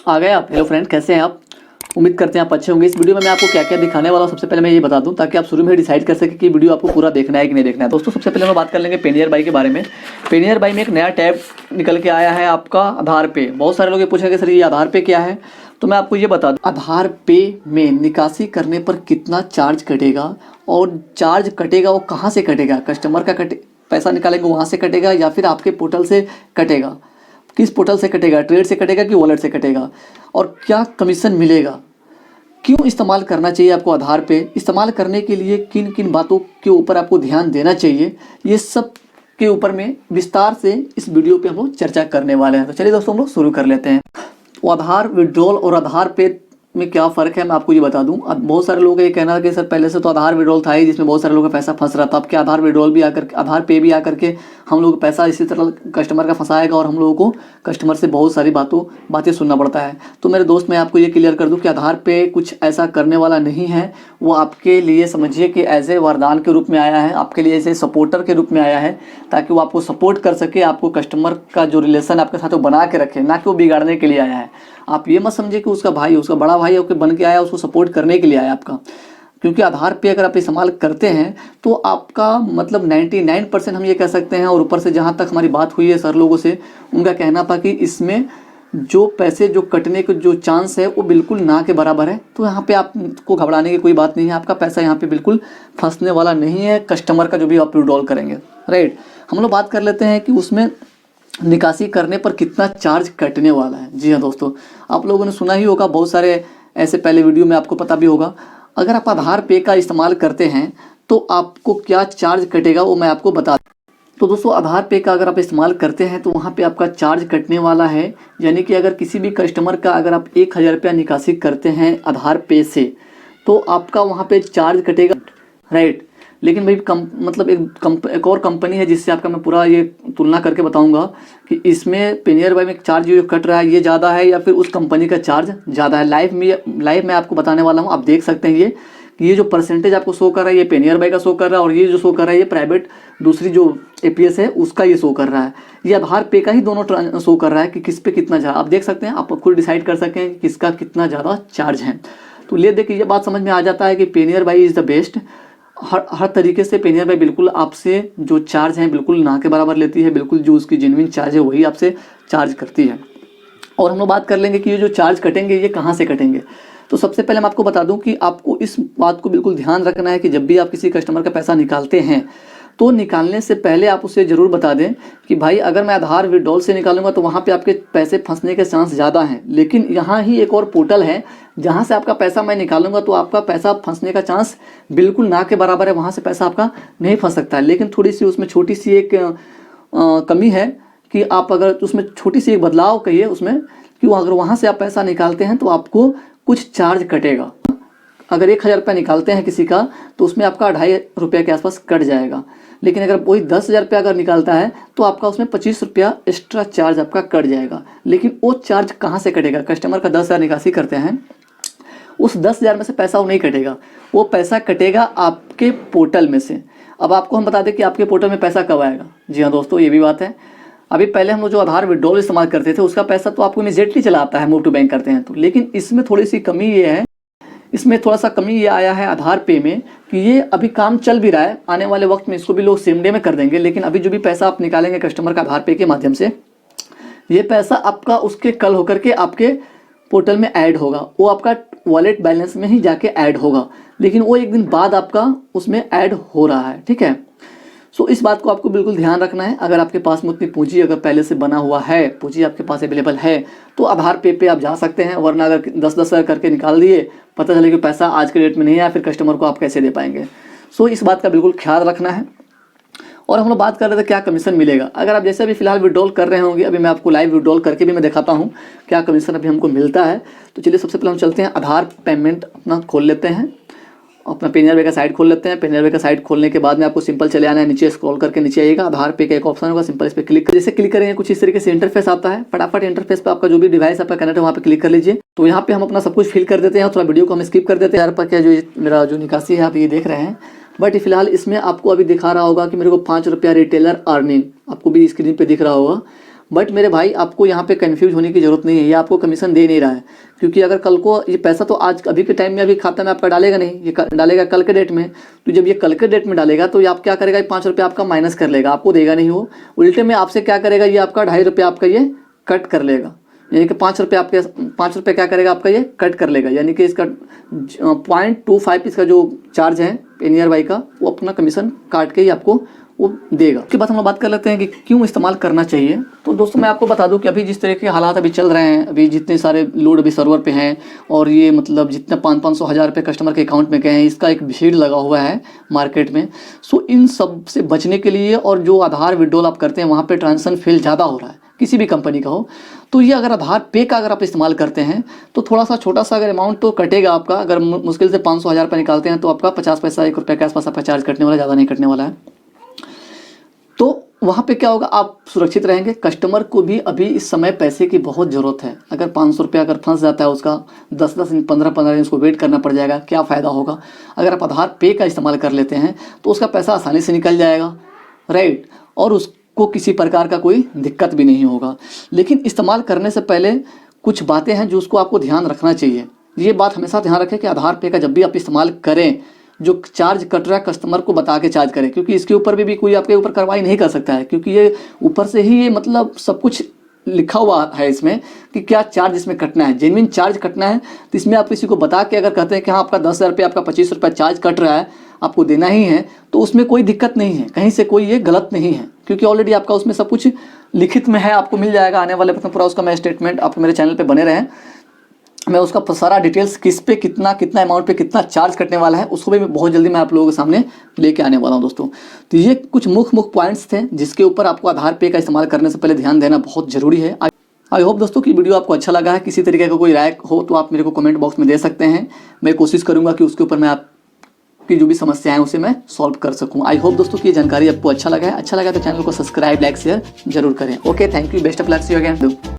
आ गए आप। Hello friend, कैसे हैं आप? उम्मीद करते हैं आप अच्छे होंगे। इस वीडियो में मैं आपको क्या क्या दिखाने वाला हूँ सबसे पहले मैं ये बता दूं, ताकि आप शुरू में डिसाइड कर सकें कि वीडियो आपको पूरा देखना है कि नहीं देखना है। दोस्तों, सबसे पहले हम बात कर लेंगे पेनियर बाई के बारे में। पेनियर बाई में एक नया टैब निकल के आया है, आपका आधार पे। बहुत सारे लोग ये पूछेंगे सर ये आधार पे क्या है, तो मैं आपको ये बता दूं, आधार पे में निकासी करने पर कितना चार्ज कटेगा, और चार्ज कटेगा वो कहाँ से कटेगा, कस्टमर का पैसा निकालेंगे वहाँ से कटेगा या फिर आपके पोर्टल से कटेगा, किस पोर्टल से कटेगा, ट्रेड से कटेगा कि वॉलेट से कटेगा, और क्या कमीशन मिलेगा, क्यों इस्तेमाल करना चाहिए आपको आधार पे, इस्तेमाल करने के लिए किन किन बातों के ऊपर आपको ध्यान देना चाहिए, ये सब के ऊपर में विस्तार से इस वीडियो पे हम लोग चर्चा करने वाले हैं। तो चलिए दोस्तों हम लोग शुरू कर लेते हैं। वो आधार विड्रॉल और आधार पे में क्या फ़र्क है मैं आपको ये बता दूं। अब बहुत सारे लोग ये कहना कि सर पहले से तो आधार विड्रॉल था ही, जिसमें बहुत सारे लोगों का पैसा फंस रहा था। अब क्या आधार विड्रॉल भी आकर आधार पे भी आकर के हम लोग पैसा इसी तरह कस्टमर का फंसाएगा और हम लोगों को कस्टमर से बहुत सारी बातें सुनना पड़ता है। तो मेरे दोस्त, मैं आपको ये क्लियर कर दूँ कि आधार पे कुछ ऐसा करने वाला नहीं है। वो आपके लिए समझिए कि एज ए वरदान के रूप में आया है, आपके लिए एज ए सपोर्टर के रूप में आया है, ताकि वो आपको सपोर्ट कर सके, आपको कस्टमर का जो रिलेशन आपके साथ वो बना के रखे, ना कि वो बिगाड़ने के लिए आया है। आप ये मत समझिए कि उसका भाई, उसका बड़ा भाई होकर बन के आया, उसको सपोर्ट करने के लिए आया आपका। क्योंकि आधार पे अगर आप इस्तेमाल करते हैं तो आपका मतलब 99% हम ये कह सकते हैं। और ऊपर से जहाँ तक हमारी बात हुई है सर लोगों से, उनका कहना था कि इसमें जो पैसे जो कटने के जो चांस है वो बिल्कुल ना के बराबर है। तो यहाँ पे आपको घबराने की कोई बात नहीं है, आपका पैसा यहाँ पे बिल्कुल फंसने वाला नहीं है, कस्टमर का जो भी आप विड्रॉल करेंगे। राइट, हम लोग बात कर लेते हैं कि उसमें निकासी करने पर कितना चार्ज कटने वाला है। जी हाँ दोस्तों, आप लोगों ने सुना ही होगा, बहुत सारे ऐसे पहले वीडियो में आपको पता भी होगा। अगर आप आधार पे का इस्तेमाल करते हैं तो आपको क्या चार्ज कटेगा वो मैं आपको बता दूं। तो दोस्तों, आधार पे का अगर आप इस्तेमाल करते हैं तो वहाँ पे आपका चार्ज कटने वाला है। यानी कि अगर किसी भी कस्टमर का अगर आप 1000 रुपया निकासी करते हैं आधार पे से, तो आपका वहाँ पे चार्ज कटेगा। राइट, लेकिन भाई मतलब एक और कंपनी है जिससे आपका मैं पूरा ये तुलना करके बताऊंगा कि इसमें पेनियर बाई में चार्ज जो कट रहा है ये ज़्यादा है या फिर उस कंपनी का चार्ज ज़्यादा है। लाइव में आपको बताने वाला हूँ। आप देख सकते हैं ये जो परसेंटेज आपको शो कर रहा है ये पेनियर बाई का शो कर रहा है, और ये जो शो कर रहा है ये प्राइवेट दूसरी जो एपीएस है उसका ये शो कर रहा है। ये आधार पे का ही दोनों शो कर रहा है कि किस पे कितना ज़्यादा। आप देख सकते हैं, आप खुद डिसाइड कर सकते हैं कि किसका कितना ज़्यादा चार्ज है। तो ले देखिए, ये बात समझ में आ जाता है कि पेनियर बाई इज़ द बेस्ट। हर तरीके से पेनियर बाई बिल्कुल आपसे जो चार्ज है बिल्कुल ना के बराबर लेती है, बिल्कुल जो उसकी जेन्युइन चार्ज है वही आपसे चार्ज करती है। और हम लोग बात कर लेंगे कि ये जो चार्ज कटेंगे ये कहाँ से कटेंगे। तो सबसे पहले मैं आपको बता दूं कि आपको इस बात को बिल्कुल ध्यान रखना है कि जब भी आप किसी कस्टमर का पैसा निकालते हैं तो निकालने से पहले आप उसे ज़रूर बता दें कि भाई अगर मैं आधार विड्रॉल से निकालूंगा तो वहाँ पे आपके पैसे फंसने के चांस ज़्यादा हैं, लेकिन यहाँ ही एक और पोर्टल है जहाँ से आपका पैसा मैं निकालूंगा तो आपका पैसा फंसने का चांस बिल्कुल ना के बराबर है, वहाँ से पैसा आपका नहीं फंस सकता है। लेकिन थोड़ी सी उसमें छोटी सी एक कमी है कि आप अगर उसमें छोटी सी एक बदलाव कहिए उसमें, कि अगर वहाँ से आप पैसा निकालते हैं तो आपको कुछ चार्ज कटेगा। अगर 1000 रुपया निकालते हैं किसी का तो उसमें आपका 2.5 रुपये के आसपास कट जाएगा। लेकिन अगर वही 10,000 रुपया अगर निकालता है तो आपका उसमें 25 रुपया एक्स्ट्रा चार्ज आपका कट जाएगा। लेकिन वो चार्ज कहाँ से कटेगा? कस्टमर का 10,000 निकासी करते हैं, उस 10,000 में से पैसा वो नहीं कटेगा, वो पैसा कटेगा आपके पोर्टल में से। अब आपको हम बता दें कि आपके पोर्टल में पैसा कब आएगा। जी हाँ दोस्तों, ये भी बात है। अभी पहले हम लोग जो आधार विड्रॉल इस्तेमाल करते थे उसका पैसा तो आपको इमीडिएटली चला आता है, मूव टू बैंक करते हैं तो। लेकिन इसमें थोड़ी सी कमी ये है, इसमें थोड़ा सा कमी ये आया है आधार पे में कि ये अभी काम चल भी रहा है, आने वाले वक्त में इसको भी लोग सेम डे में कर देंगे। लेकिन अभी जो भी पैसा आप निकालेंगे कस्टमर का आधार पे के माध्यम से, ये पैसा आपका उसके कल होकर के आपके पोर्टल में ऐड होगा, वो आपका वॉलेट बैलेंस में ही जाके ऐड होगा, लेकिन वो एक दिन बाद आपका उसमें ऐड हो रहा है। ठीक है, सो इस बात को आपको बिल्कुल ध्यान रखना है। अगर आपके पास में उतनी पूंजी अगर पहले से बना हुआ है, पूंजी आपके पास अवेलेबल है, तो आधार पे आप जा सकते हैं। वरना अगर 10-10 हज़ार करके निकाल दिए, पता चले कि पैसा आज के डेट में नहीं आया, फिर कस्टमर को आप कैसे दे पाएंगे। सो इस बात का बिल्कुल ख्याल रखना है। और हम लोग बात कर रहे थे क्या कमीशन मिलेगा। अगर आप जैसे अभी फिलहाल विड्रॉल कर रहे होंगे, अभी मैं आपको लाइव विड्रॉल करके भी मैं दिखाता हूँ क्या कमीशन अभी हमको मिलता है। तो चलिए सबसे पहले हम चलते हैं आधार पेमेंट अपना खोल लेते हैं, अपना पेनियर बाई का साइट खोल लेते हैं। पेनियर बाई का साइट खोलने के बाद में आपको सिंपल चले आना है, नीचे स्क्रॉल करके नीचे आइएगा, आधार पे का एक ऑप्शन होगा, सिंपल इस पर क्लिक जैसे क्लिक करेंगे कुछ इस तरीके से इंटरफेस आता है। फटाफट इंटरफेस पे आपका जो भी डिवाइस आपका कनेक्ट है वहाँ पे क्लिक कर लीजिए। तो यहाँ पे हम अपना सब कुछ फिल कर देते हैं, थोड़ा वीडियो को हम स्किप कर देते हैं। यार पर क्या जो मेरा जो निकासी है आप ये देख रहे हैं, बट फिलहाल इसमें आपको अभी दिखा रहा होगा कि मेरे को 5 रुपया रिटेलर अर्निंग आपको भी स्क्रीन पे दिख रहा होगा। बट मेरे भाई आपको यहाँ पे कंफ्यूज होने की ज़रूरत नहीं है, ये आपको कमीशन दे नहीं रहा है, क्योंकि अगर कल को ये पैसा तो आज अभी के टाइम में अभी खाता में आपका डालेगा नहीं, ये डालेगा कल के डेट में। तो जब ये कल के डेट में डालेगा तो ये आप क्या करेगा, 5 रुपये आपका माइनस कर लेगा, आपको देगा नहीं वो, उल्टे में आपसे क्या करेगा, ये आपका 2.5 रुपये आपका ये कट कर लेगा, यानी कि 5 रुपये आपके 5 रुपये क्या करेगा आपका ये कट कर लेगा, यानी कि इसका 0.25 इसका जो चार्ज है पेनियर बाई का, वो अपना कमीशन काट के ही आपको वो देगा। उसके बाद हम लोग बात कर लेते हैं कि क्यों इस्तेमाल करना चाहिए। तो दोस्तों मैं आपको बता दूं कि अभी जिस तरह के हालात अभी चल रहे हैं, अभी जितने सारे लोड अभी सर्वर पे हैं और ये मतलब जितने 500-500 हज़ार रुपये कस्टमर के अकाउंट में गए हैं, इसका एक भीड़ लगा हुआ है मार्केट में। सो इन सब से बचने के लिए, और जो आधार विड्रॉल आप करते हैं वहाँ पर ट्रांजेक्शन फेल ज़्यादा हो रहा है, किसी भी कंपनी का हो, तो ये अगर आधार पे का अगर आप इस्तेमाल करते हैं तो थोड़ा सा छोटा सा अगर अमाउंट तो कटेगा आपका। अगर मुश्किल से 500-1000 रुपये निकालते हैं तो आपका 50 पैसा 1 रुपये के आसपास आपका चार्ज कटने वाला, ज़्यादा नहीं कटने वाला है। तो वहाँ पे क्या होगा, आप सुरक्षित रहेंगे। कस्टमर को भी अभी इस समय पैसे की बहुत ज़रूरत है। अगर 500 रुपया अगर फंस जाता है उसका 10-10 दिन 15-15 दिन उसको वेट करना पड़ जाएगा, क्या फ़ायदा होगा। अगर आप आधार पे का इस्तेमाल कर लेते हैं तो उसका पैसा आसानी से निकल जाएगा, राइट, और उसको किसी प्रकार का कोई दिक्कत भी नहीं होगा। लेकिन इस्तेमाल करने से पहले कुछ बातें हैं जो उसको आपको ध्यान रखना चाहिए। ये बात हमेशा ध्यान रखें कि आधार पे का जब भी आप इस्तेमाल करें, जो चार्ज कट रहा है कस्टमर को बता के चार्ज करें, क्योंकि इसके ऊपर भी कोई आपके ऊपर कार्रवाई नहीं कर सकता है, क्योंकि ये ऊपर से ही ये मतलब सब कुछ लिखा हुआ है इसमें कि क्या चार्ज इसमें कटना है। जेन्युइन चार्ज कटना है तो इसमें आप किसी को बता के अगर कहते हैं कि हाँ आपका 10,000 रुपये, आपका 25 रुपये चार्ज कट रहा है, आपको देना ही है, तो उसमें कोई दिक्कत नहीं है, कहीं से कोई ये गलत नहीं है, क्योंकि ऑलरेडी आपका उसमें सब कुछ लिखित में है, आपको मिल जाएगा आने वाले पूरा उसका मैं स्टेटमेंट। आप मेरे चैनल पर बने रहें, मैं उसका सारा डिटेल्स किस पे कितना अमाउंट पे कितना चार्ज कटने वाला है उसको भी बहुत जल्दी मैं आप लोगों के सामने लेके आने वाला हूं दोस्तों। तो ये कुछ मुख्य पॉइंट्स थे जिसके ऊपर आपको आधार पे का इस्तेमाल करने से पहले ध्यान देना बहुत ज़रूरी है। आई होप दोस्तों कि वीडियो आपको अच्छा लगा है। किसी तरीके का कोई राय हो तो आप मेरे को कमेंट बॉक्स में दे सकते हैं, मैं कोशिश करूँगा कि उसके ऊपर मैं आपकी जो भी समस्याएं उसे मैं सॉल्व कर सकूँ। आई होप दोस्तों कि ये जानकारी आपको अच्छा लगा है। अच्छा लगा तो चैनल को सब्सक्राइब, लाइक, शेयर जरूर करें। Okay, thank you, best of luck, see you again.